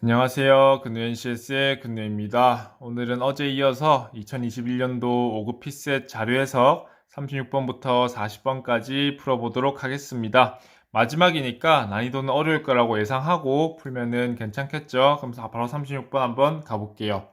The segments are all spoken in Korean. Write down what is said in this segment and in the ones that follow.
안녕하세요. 근우현 CS의 근우입니다. 오늘은 어제 이어서 2021년도 5급 피셋 자료 해석 36번부터 40번까지 풀어보도록 하겠습니다. 마지막이니까 난이도는 어려울 거라고 예상하고 풀면은 괜찮겠죠? 그럼 바로 36번 한번 가볼게요.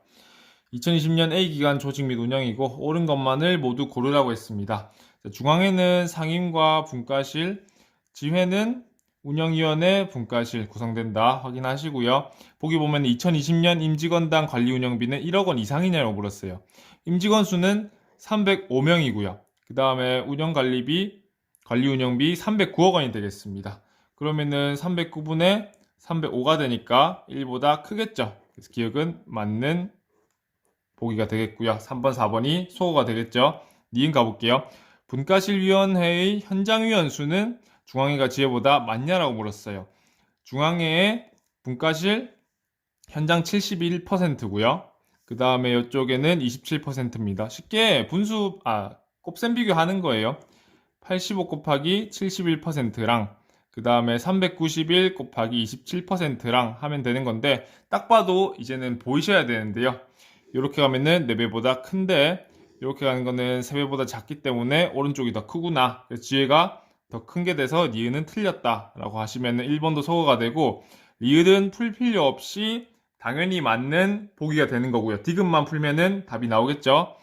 2020년 A기간 조직 및 운영이고 옳은 것만을 모두 고르라고 했습니다. 중앙에는 상임과 분과실, 지회는 운영위원회 분과실 구성된다 확인하시고요. 보기 보면 2020년 임직원당 관리운영비는 1억 원 이상이냐고 물었어요. 임직원 수는 305명이고요. 그 다음에 운영관리비, 관리운영비 309억 원이 되겠습니다. 그러면은 309분의 305가 되니까 1보다 크겠죠. 그래서 기억은 맞는 보기가 되겠고요. 3번, 4번이 소호가 되겠죠. 니은 가볼게요. 분과실위원회의 현장위원 수는 중앙회가 지회보다 많냐라고 물었어요. 중앙회의 분과실 현장 71%고요. 그 다음에 이쪽에는 27%입니다. 쉽게 곱셈 비교하는 거예요. 85 곱하기 71%랑 그 다음에 391 곱하기 27%랑 하면 되는 건데 딱 봐도 이제는 보이셔야 되는데요. 이렇게 가면은 4배보다 큰데 이렇게 가는 거는 3배보다 작기 때문에 오른쪽이 더 크구나. 그래서 지혜가 더 큰 게 돼서 니은은 틀렸다 라고 하시면은 1번도 소거가 되고 리을은 풀 필요 없이 당연히 맞는 보기가 되는 거고요. 디귿만 풀면은 답이 나오겠죠.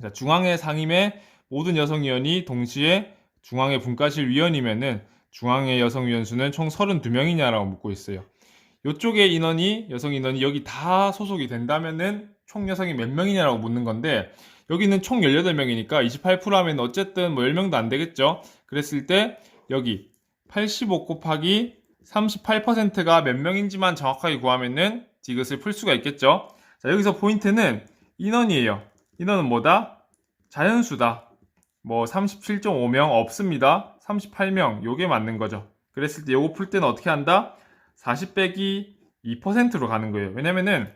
자, 중앙회 상임의 모든 여성위원이 동시에 중앙회 분과실 위원이면은 중앙회 여성위원 수는 총 32명이냐라고 묻고 있어요. 이쪽에 여성 인원이 여기 다 소속이 된다면은 총 여성이 몇 명이냐라고 묻는 건데 여기는 총 18명이니까 28% 하면 어쨌든 뭐 10명도 안 되겠죠. 그랬을 때 여기 85 곱하기 38%가 몇 명인지만 정확하게 구하면은 디귿을 풀 수가 있겠죠. 자, 여기서 포인트는 인원이에요. 인원은 뭐다? 자연수다. 뭐 37.5명 없습니다. 38명 요게 맞는 거죠. 그랬을 때 요거 풀 때는 어떻게 한다? 40 빼기 2%로 가는 거예요. 왜냐면은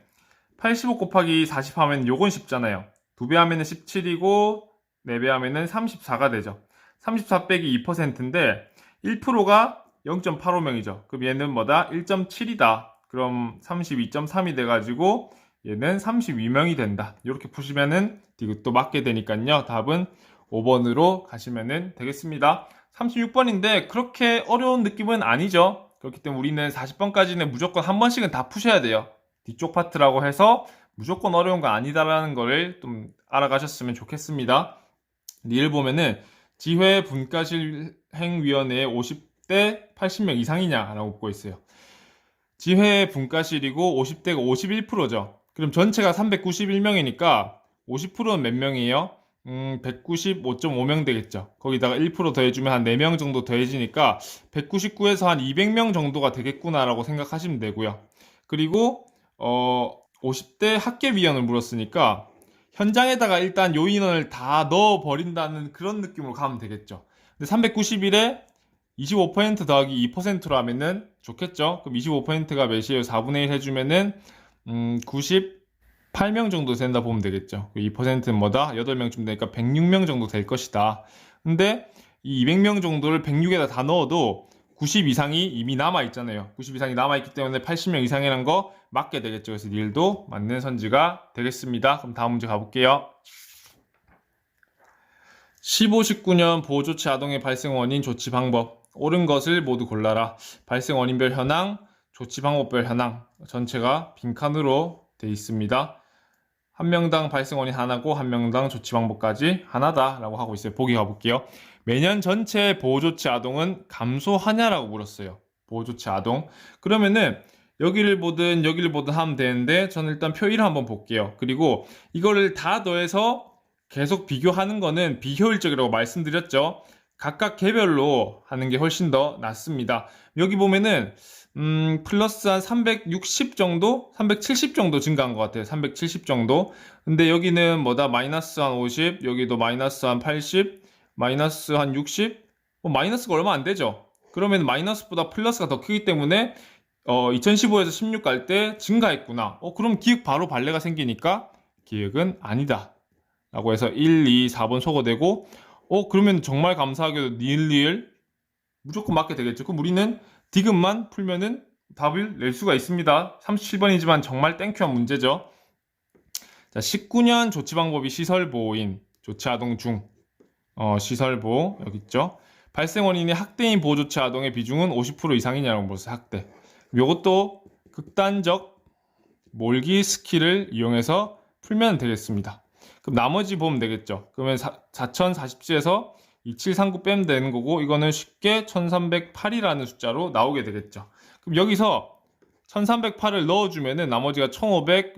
85 곱하기 40 하면 요건 쉽잖아요. 2배 하면은 17이고 4배 하면은 34가 되죠. 34 빼기 2%인데 1%가 0.85명이죠. 그럼 얘는 뭐다? 1.7이다. 그럼 32.3이 돼가지고 얘는 32명이 된다. 이렇게 푸시면은 디귿도 맞게 되니까요. 답은 5번으로 가시면 되겠습니다. 36번인데 그렇게 어려운 느낌은 아니죠. 그렇기 때문에 우리는 40번까지는 무조건 한 번씩은 다 푸셔야 돼요. 뒤쪽 파트라고 해서 무조건 어려운 건 아니다라는 거를 좀 알아가셨으면 좋겠습니다. 리를 보면은 지회 분과실행위원회 50대 80명 이상이냐라고 묻고 있어요. 지회 분과실이고 50대가 51%죠. 그럼 전체가 391명이니까 50%는 몇 명이에요? 195.5명 되겠죠. 거기다가 1% 더해주면 한 4명 정도 더해지니까 199에서 한 200명 정도가 되겠구나라고 생각하시면 되고요. 그리고 50대 학계위원을 물었으니까 현장에다가 일단 요 인원을 다 넣어버린다는 그런 느낌으로 가면 되겠죠. 근데 391에 25% 더하기 2%로 하면은 좋겠죠. 그럼 25%가 몇이에요? 4분의 1 해주면은 98명 정도 된다 보면 되겠죠. 2%는 뭐다? 8명쯤 되니까 106명 정도 될 것이다. 근데 이 200명 정도를 106에다 다 넣어도 90 이상이 이미 남아있잖아요. 90 이상이 남아있기 때문에 80명 이상이라는 거 맞게 되겠죠. 그래서 닐도 맞는 선지가 되겠습니다. 그럼 다음 문제 가볼게요. 15, 19년 보호조치 아동의 발생 원인, 조치 방법. 옳은 것을 모두 골라라. 발생 원인별 현황, 조치 방법별 현황. 전체가 빈칸으로 되어 있습니다. 한 명당 발생 원인 하나고 한 명당 조치 방법까지 하나다라고 하고 있어요. 보기 가볼게요. 매년 전체 보호조치 아동은 감소하냐라고 물었어요. 보호조치 아동. 그러면은 여기를 보든 여기를 보든 하면 되는데 저는 일단 표 1을 한번 볼게요. 그리고 이거를 다 더해서 계속 비교하는 거는 비효율적이라고 말씀드렸죠. 각각 개별로 하는 게 훨씬 더 낫습니다. 여기 보면은 플러스 한 360 정도? 370 정도 증가한 것 같아요. 370 정도. 근데 여기는 뭐다? 마이너스 한 50, 여기도 마이너스 한 80, 마이너스 한 60? 마이너스가 얼마 안 되죠? 그러면 마이너스보다 플러스가 더 크기 때문에 2015에서 16 갈 때 증가했구나. 그럼 기억 바로 발레가 생기니까 기억은 아니다. 라고 해서 1, 2, 4번 소거되고 그러면 정말 감사하게도 니을 무조건 맞게 되겠죠. 그럼 우리는 디귿만 풀면은 답을 낼 수가 있습니다. 37번이지만 정말 땡큐한 문제죠. 자, 19년 조치방법이 시설보호인, 조치아동 중, 시설보호, 여기 있죠. 발생 원인이 학대인 보호조치 아동의 비중은 50% 이상이냐라고 물었어요. 학대. 요것도 극단적 몰기 스킬을 이용해서 풀면 되겠습니다. 그럼 나머지 보면 되겠죠. 그러면 4047에서 2739 빼면 되는 거고, 이거는 쉽게 1308이라는 숫자로 나오게 되겠죠. 그럼 여기서 1308을 넣어주면은 나머지가 1500,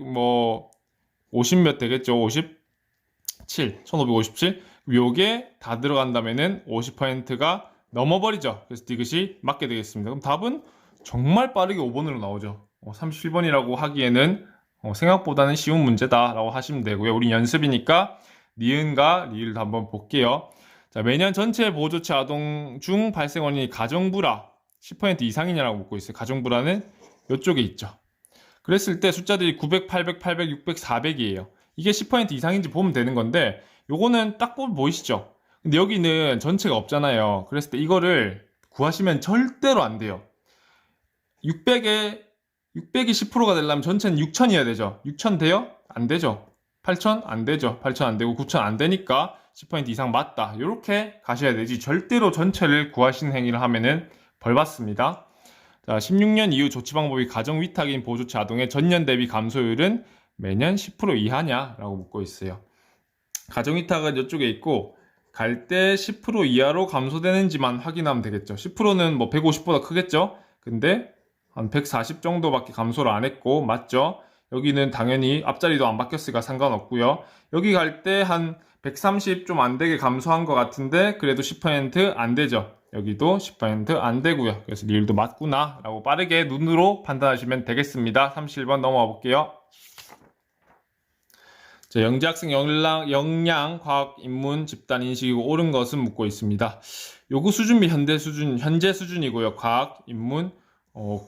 50 몇 되겠죠. 57, 1557. 요게 다 들어간다면은 50%가 넘어버리죠. 그래서 디귿이 맞게 되겠습니다. 그럼 답은 정말 빠르게 5번으로 나오죠. 37번이라고 하기에는 생각보다는 쉬운 문제다라고 하시면 되고요. 우리 연습이니까 니은과 리을도 한번 볼게요. 자, 매년 전체 보호조치 아동 중 발생 원인이 가정불화 10% 이상이냐라고 묻고 있어요. 가정불화는 이쪽에 있죠. 그랬을 때 숫자들이 900, 800, 800, 600, 400이에요. 이게 10% 이상인지 보면 되는 건데, 요거는 딱 보면 보이시죠? 근데 여기는 전체가 없잖아요. 그랬을 때 이거를 구하시면 절대로 안 돼요. 600이 10%가 되려면 전체는 6000이어야 되죠. 6000 돼요? 안 되죠. 8000? 안 되죠. 8000 안 되고 9000 안 되니까 10% 이상 맞다. 이렇게 가셔야 되지. 절대로 전체를 구하시는 행위를 하면은 벌 받습니다. 자, 16년 이후 조치 방법이 가정 위탁인 보호조치 아동의 전년 대비 감소율은 매년 10% 이하냐라고 묻고 있어요. 가정 위탁은 이쪽에 있고 갈 때 10% 이하로 감소되는지만 확인하면 되겠죠. 10%는 뭐 150보다 크겠죠. 근데 한 140 정도밖에 감소를 안 했고, 맞죠? 여기는 당연히 앞자리도 안 바뀌었으니까 상관없고요. 여기 갈 때 한 130 좀 안 되게 감소한 것 같은데 그래도 10%안 되죠. 여기도 10%안 되고요. 그래서 리을도 맞구나 라고 빠르게 눈으로 판단하시면 되겠습니다. 37번 넘어가 볼게요. 자, 영재학생 역량, 과학, 인문, 집단 인식이고 옳은 것은 묻고 있습니다. 요구 수준 및 현재 수준이고요. 과학, 인문,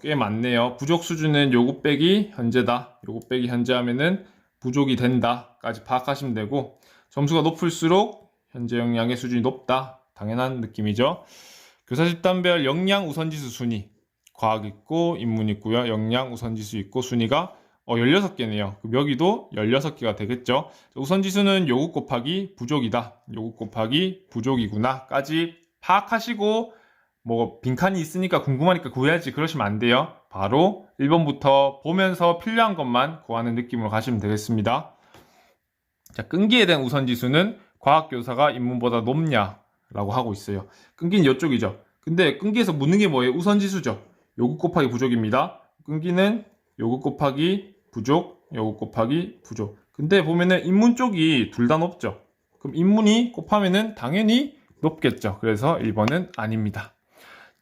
꽤 많네요. 부족 수준은 요구 빼기 현재다. 요구 빼기 현재 하면은 부족이 된다까지 파악하시면 되고, 점수가 높을수록 현재 역량의 수준이 높다. 당연한 느낌이죠. 교사 집단별 역량 우선지수 순위. 과학 있고 인문 있고요. 역량 우선지수 있고 순위가 16개네요. 그럼 여기도 16개가 되겠죠. 우선지수는 요구 곱하기 부족이다. 요구 곱하기 부족이구나. 까지 파악하시고 뭐 빈칸이 있으니까 궁금하니까 구해야지 그러시면 안 돼요. 바로 1번부터 보면서 필요한 것만 구하는 느낌으로 가시면 되겠습니다. 자, 끈기에 대한 우선지수는 과학교사가 인문보다 높냐라고 하고 있어요. 끈기는 이쪽이죠. 근데 끈기에서 묻는 게 뭐예요? 우선지수죠. 요구 곱하기 부족입니다. 끈기는 요구 곱하기 부족, 요구 곱하기 부족. 근데 보면은 인문 쪽이 둘 다 높죠. 그럼 인문이 곱하면은 당연히 높겠죠. 그래서 1번은 아닙니다.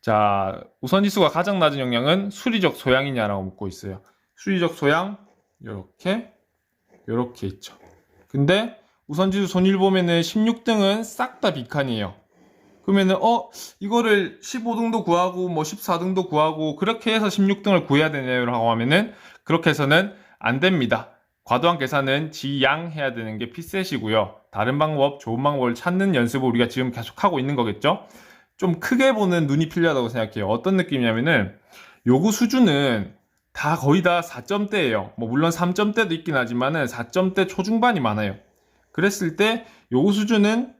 자, 우선지수가 가장 낮은 역량은 수리적 소양이냐라고 묻고 있어요. 수리적 소양, 요렇게 있죠. 근데 우선지수 손위를 보면은 16등은 싹 다 빈칸이에요. 그러면은 이거를 15등도 구하고 뭐 14등도 구하고 그렇게 해서 16등을 구해야 되냐고 하면은 그렇게 해서는 안 됩니다. 과도한 계산은 지양해야 되는 게 피셋이고요. 다른 방법, 좋은 방법을 찾는 연습을 우리가 지금 계속하고 있는 거겠죠. 좀 크게 보는 눈이 필요하다고 생각해요. 어떤 느낌이냐면은 요구 수준은 다 거의 다 4점대예요. 뭐 물론 3점대도 있긴 하지만은 4점대 초중반이 많아요. 그랬을 때 요구 수준은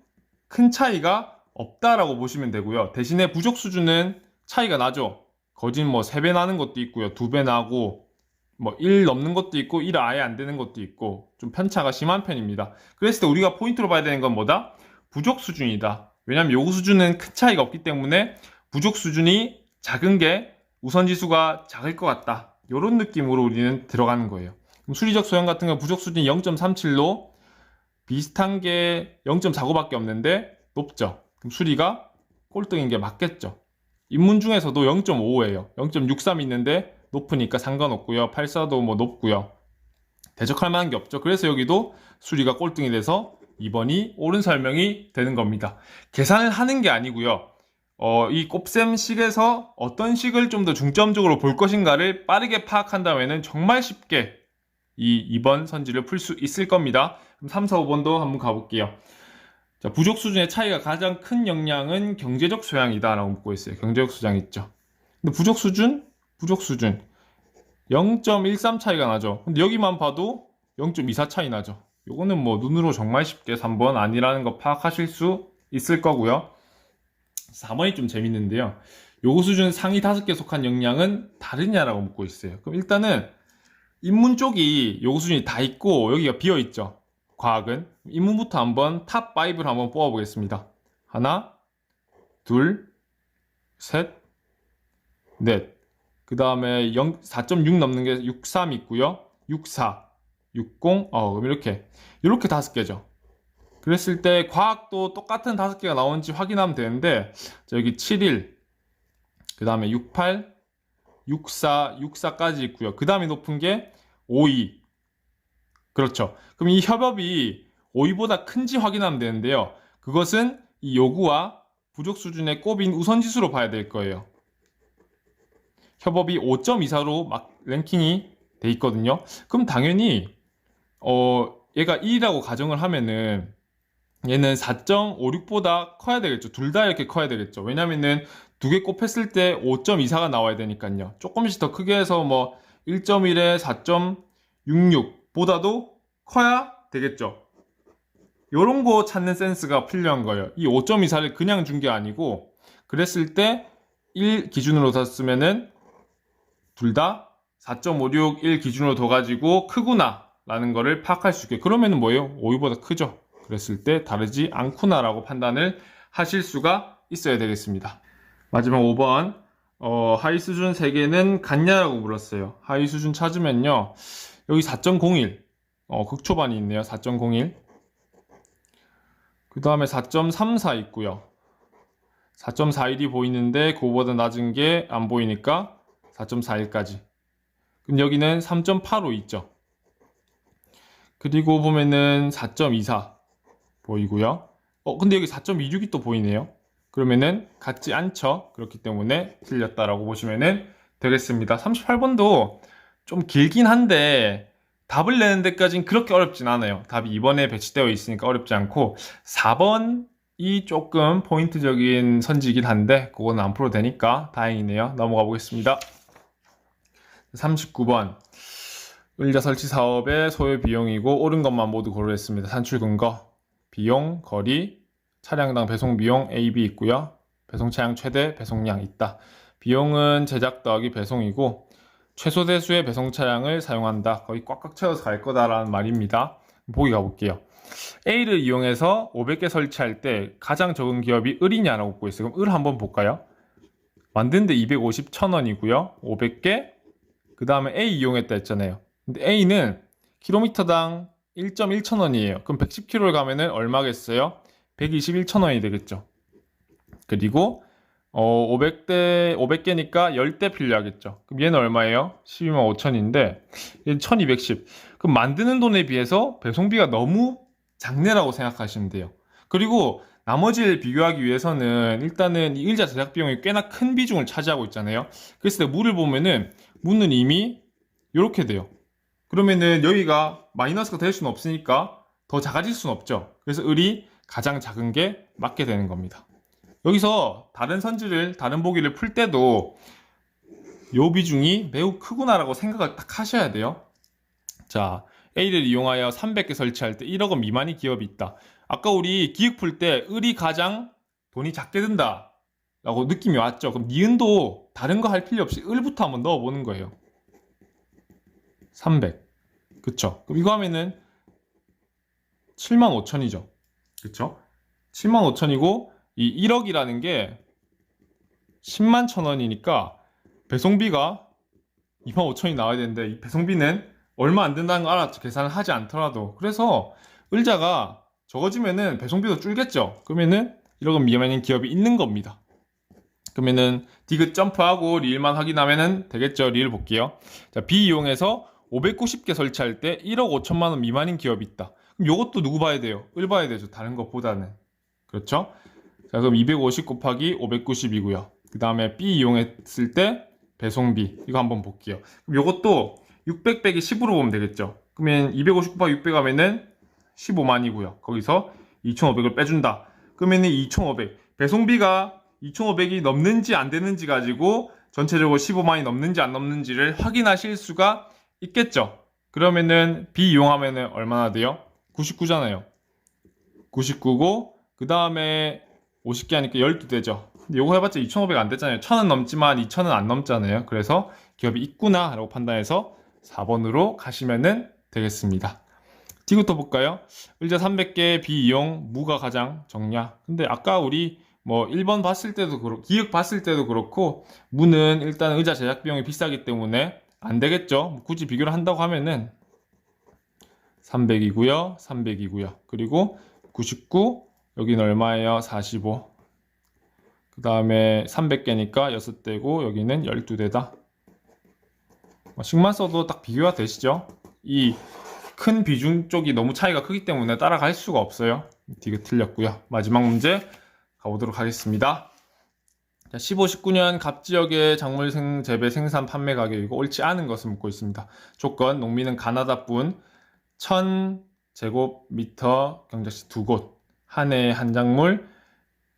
큰 차이가 없다라고 보시면 되고요. 대신에 부족 수준은 차이가 나죠. 거진 뭐 3배 나는 것도 있고요. 2배 나고 뭐 1 넘는 것도 있고 1 아예 안 되는 것도 있고 좀 편차가 심한 편입니다. 그랬을 때 우리가 포인트로 봐야 되는 건 뭐다? 부족 수준이다. 왜냐하면 요구 수준은 큰 차이가 없기 때문에 부족 수준이 작은 게 우선지수가 작을 것 같다. 이런 느낌으로 우리는 들어가는 거예요. 그럼 수리적 소양 같은 건 부족 수준이 0.37로 비슷한 게 0.49밖에 없는데 높죠. 그럼 수리가 꼴등인 게 맞겠죠. 인문 중에서도 0.55예요. 0.63 있는데 높으니까 상관없고요. 84도 뭐 높고요. 대적할 만한 게 없죠. 그래서 여기도 수리가 꼴등이 돼서 2번이 옳은 설명이 되는 겁니다. 계산을 하는 게 아니고요. 이 곱셈식에서 어떤 식을 좀 더 중점적으로 볼 것인가를 빠르게 파악한 다음에는 정말 쉽게 이 2번 선지를 풀 수 있을 겁니다. 그럼 3, 4, 5번도 한번 가볼게요. 자, 부족 수준의 차이가 가장 큰 역량은 경제적 소양이다 라고 묻고 있어요. 경제적 소양 있죠. 근데 부족 수준? 부족 수준 0.13 차이가 나죠. 근데 여기만 봐도 0.24 차이 나죠. 요거는 뭐 눈으로 정말 쉽게 3번 아니라는 거 파악하실 수 있을 거고요. 4번이 좀 재밌는데요. 요거 수준 상위 5개 속한 역량은 다르냐라고 묻고 있어요. 그럼 일단은 인문 쪽이 요거 수준이 다 있고 여기가 비어 있죠. 과학은 인문부터 한번 탑 5를 한번 뽑아 보겠습니다. 하나, 둘, 셋, 넷. 그 다음에 4.6 넘는 게 63 있고요. 64, 60, 그럼 이렇게 5개죠. 그랬을 때 과학도 똑같은 5개가 나오는지 확인하면 되는데 여기 71, 그 다음에 68, 64, 64까지 있고요. 그 다음에 높은 게 52. 그렇죠. 그럼 이 협업이 52보다 큰지 확인하면 되는데요. 그것은 이 요구와 부족 수준의 꼽인 우선지수로 봐야 될 거예요. 협업이 5.24로 막 랭킹이 돼 있거든요. 그럼 당연히 얘가 1이라고 가정을 하면은 얘는 4.56보다 커야 되겠죠. 둘 다 이렇게 커야 되겠죠. 왜냐면은 두 개 곱했을 때 5.24가 나와야 되니까요. 조금씩 더 크게 해서 뭐 1.1에 4.66보다도 커야 되겠죠. 요런 거 찾는 센스가 필요한 거예요. 이 5.24를 그냥 준 게 아니고 그랬을 때 1 기준으로 뒀으면은 둘 다 4.56, 1 기준으로 둬가지고 크구나 라는 거를 파악할 수 있게. 그러면은 뭐예요? 5위보다 크죠. 그랬을 때 다르지 않구나 라고 판단을 하실 수가 있어야 되겠습니다. 마지막 5번 하위 수준 3개는 같냐라고 물었어요. 하위 수준 찾으면요 여기 4.01 극초반이 있네요. 4.01 그 다음에 4.34 있고요. 4.41이 보이는데 그거보다 낮은 게 안 보이니까 4.41까지. 그럼 여기는 3.85 있죠. 그리고 보면은 4.24 보이고요. 근데 여기 4.26이 또 보이네요. 그러면은 같지 않죠. 그렇기 때문에 틀렸다라고 보시면은 되겠습니다. 38번도 좀 길긴 한데 답을 내는 데까지는 그렇게 어렵진 않아요. 답이 이번에 배치되어 있으니까 어렵지 않고 4번이 조금 포인트적인 선지이긴 한데 그거는 안 풀어도 되니까 다행이네요. 넘어가 보겠습니다. 39번 의자 설치 사업의 소요 비용이고 옳은 것만 모두 고르겠습니다. 산출 근거, 비용, 거리, 차량당 배송 비용 A, B 있고요. 배송 차량 최대 배송량 있다. 비용은 제작 더하기 배송이고 최소 대수의 배송 차량을 사용한다. 거의 꽉꽉 채워서 갈 거다라는 말입니다. 보기 가볼게요. A를 이용해서 500개 설치할 때 가장 적은 기업이 을이냐라고 묻고 있어요. 그럼 을 한번 볼까요? 만드는데 250, 1000원이고요. 500개, 그 다음에 A 이용했다 했잖아요. 근데 A는 킬로미터당 1.1천원이에요. 그럼 110km를 가면은 얼마겠어요? 121,000원이 되겠죠. 그리고 500개니까 10대 필요하겠죠. 그럼 얘는 얼마예요? 12만 5천인데 얘는 1210. 그럼 만드는 돈에 비해서 배송비가 너무 작네라고 생각하시면 돼요. 그리고 나머지를 비교하기 위해서는 일단은 이 의자 제작 비용이 꽤나 큰 비중을 차지하고 있잖아요. 그래서 물을 보면은 문은 이미 이렇게 돼요. 그러면은 여기가 마이너스가 될 수는 없으니까 더 작아질 수는 없죠. 그래서 을이 가장 작은 게 맞게 되는 겁니다. 여기서 다른 선지를, 다른 보기를 풀 때도 요 비중이 매우 크구나라고 생각을 딱 하셔야 돼요. 자, A를 이용하여 300개 설치할 때 1억 원 미만의 기업이 있다. 아까 우리 기획 풀 때 을이 가장 돈이 작게 든다 라고 느낌이 왔죠. 그럼 니은도 다른 거 할 필요 없이 을부터 한번 넣어보는 거예요. 300. 그쵸? 그럼 이거 하면은 75,000이죠. 그쵸? 75,000이고 이 1억이라는 게 10만 1,000원이니까 배송비가 25,000이 나와야 되는데 이 배송비는 얼마 안 된다는 거 알았죠. 계산을 하지 않더라도. 그래서 을자가 적어지면은 배송비도 줄겠죠. 그러면은 1억은 미만인 기업이 있는 겁니다. 그러면은 디귿 점프하고 리을만 확인하면은 되겠죠. 리을 볼게요. 자, B 이용해서 590개 설치할 때 1억 5천만 원 미만인 기업이 있다. 그럼 이것도 누구 봐야 돼요? 을 봐야 되죠. 다른 것보다는. 그렇죠? 자, 그럼 250 곱하기 590이고요. 그 다음에 B 이용했을 때 배송비 이거 한번 볼게요. 그럼 이것도 600 빼기 10으로 보면 되겠죠. 그러면 250 곱하기 600 하면은 15만이고요. 거기서 2,500을 빼준다. 그러면은 2,500 배송비가 2,500이 넘는지 안 되는지 가지고 전체적으로 15만이 넘는지 안 넘는지를 확인하실 수가 있겠죠. 그러면은 B 이용하면은 얼마나 돼요? 99잖아요. 99고 그 다음에 50개 하니까 12대죠. 근데 요거 해봤자 2,500 안 됐잖아요. 1,000은 넘지만 2,000은 안 넘잖아요. 그래서 기업이 있구나 라고 판단해서 4번으로 가시면 되겠습니다. D부터 볼까요? 의자 300개 비이용 무가 가장 적냐? 근데 아까 우리 뭐 1번 봤을 때도 그렇고 기획 봤을 때도 그렇고 무는 일단 의자 제작 비용이 비싸기 때문에 안 되겠죠. 굳이 비교를 한다고 하면은 300이고요. 300이고요. 그리고 99 여기는 얼마예요? 45. 그 다음에 300개니까 6대고 여기는 12대다. 식만 써도 딱 비교가 되시죠? 이 큰 비중 쪽이 너무 차이가 크기 때문에 따라갈 수가 없어요. 디귿 틀렸고요. 마지막 문제 가보도록 하겠습니다. 자, 15, 19년 갑 지역의 작물 재배 생산 판매 가격이고 옳지 않은 것을 묻고 있습니다. 조건 농민은 가나다뿐 1000제곱미터 경작지 2곳 한 해에 한 작물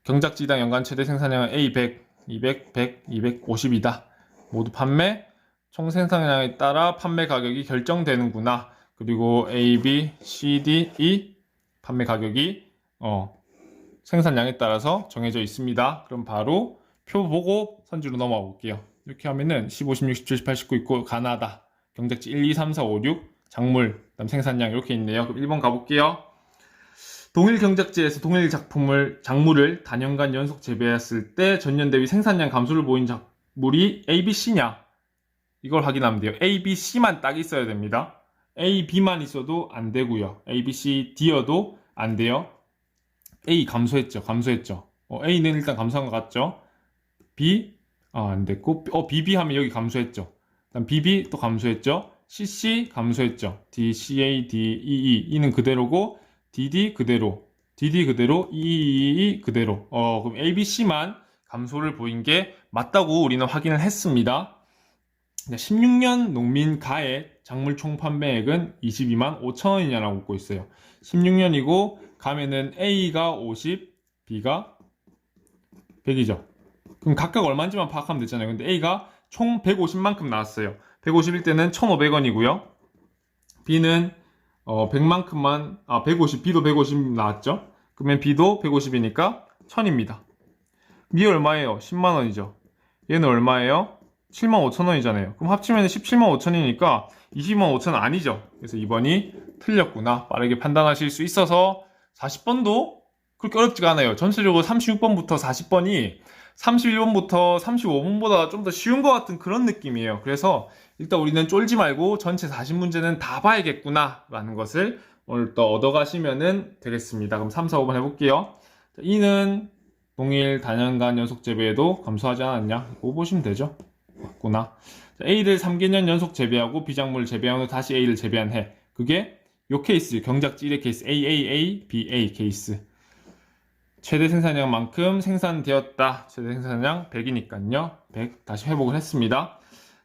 경작지당 연간 최대 생산량은 A 100, 200, 100, 250이다. 모두 판매 총 생산량에 따라 판매 가격이 결정되는구나. 그리고 A, B, C, D, E 판매 가격이 생산량에 따라서 정해져 있습니다. 그럼 바로 표 보고 선지로 넘어가 볼게요. 이렇게 하면은 15, 16, 17, 18, 19 있고 가나다 경작지 1, 2, 3, 4, 5, 6 작물 그다음 생산량 이렇게 있네요. 그럼 1번 가볼게요. 동일 경작지에서 동일 작물을 단연간 연속 재배했을 때 전년 대비 생산량 감소를 보인 작물이 A, B, C냐? 이걸 확인하면 돼요. A, B, C만 딱 있어야 됩니다. A, B만 있어도 안 되고요. A, B, C, D여도 안 돼요. A 감소했죠. A는 일단 감소한 것 같죠? B 안 됐고 B, B 하면 여기 감소했죠. 그다음 B, B 또 감소했죠. C, C 감소했죠. D, C, A, D, E, E E는 그대로고 D, D 그대로 E, E, E 그대로 그럼 A, B, C만 감소를 보인 게 맞다고 우리는 확인을 했습니다. 16년 농민 가액 작물 총 판매액은 22만 5천 원이냐라고 묻고 있어요. 16년이고 가면은 A가 50, B가 100이죠. 그럼 각각 얼마인지만 파악하면 되잖아요. 근데 A가 총 150만큼 나왔어요. 150일 때는 1,500원이고요. B는 100만큼만 150, B도 150 나왔죠. 그러면 B도 150이니까 1000입니다. 미 얼마예요? 10만 원이죠. 얘는 얼마예요? 7만 5천 원이잖아요. 그럼 합치면 17만 5천이니까 20만 5천 아니죠. 그래서 2번이 틀렸구나. 빠르게 판단하실 수 있어서 40번도 그렇게 어렵지가 않아요. 전체적으로 36번부터 40번이 31번부터 35번보다 좀 더 쉬운 것 같은 그런 느낌이에요. 그래서 일단 우리는 쫄지 말고 전체 40문제는 다 봐야겠구나 라는 것을 오늘 또 얻어가시면 되겠습니다. 그럼 3, 4, 5번 해볼게요. 2는 동일 단연간 연속 재배에도 감소하지 않았냐? 이거 보시면 되죠. 맞구나. A를 3개년 연속 재배하고 B작물을 재배한 후 다시 A를 재배한 해. 그게 요 케이스, 경작지 1의 케이스, A, B, A 케이스. 최대 생산량만큼 생산되었다. 최대 생산량 100이니까요. 100 다시 회복을 했습니다.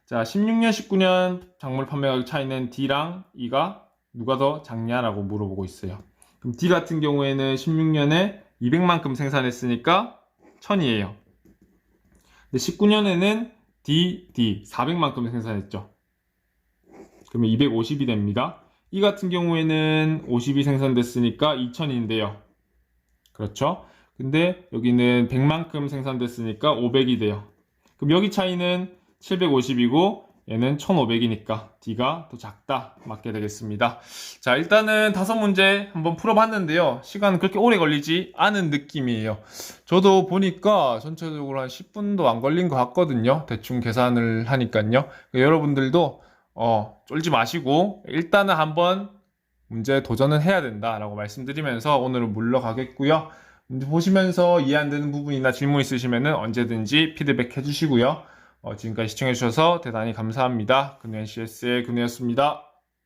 자, 16년, 19년 작물 판매 가격 차이는 D랑 E가 누가 더 작냐라고 물어보고 있어요. 그럼 D 같은 경우에는 16년에 200만큼 생산했으니까 1000이에요. 근데 19년에는 D 400만큼 생산했죠. 그러면 250이 됩니다. 이 같은 경우에는 50이 생산됐으니까 2000인데요. 그렇죠? 근데 여기는 100만큼 생산됐으니까 500이 돼요. 그럼 여기 차이는 750이고 얘는 1500이니까 D가 더 작다. 맞게 되겠습니다. 자, 일단은 5문제 한번 풀어봤는데요. 시간 그렇게 오래 걸리지 않은 느낌이에요. 저도 보니까 전체적으로 한 10분도 안 걸린 것 같거든요. 대충 계산을 하니까요. 여러분들도 쫄지 마시고 일단은 한번 문제 도전은 해야 된다라고 말씀드리면서 오늘은 물러가겠고요. 문제 보시면서 이해 안 되는 부분이나 질문 있으시면 언제든지 피드백 해주시고요. 지금까지 시청해주셔서 대단히 감사합니다. 근우NCS의 근우였습니다.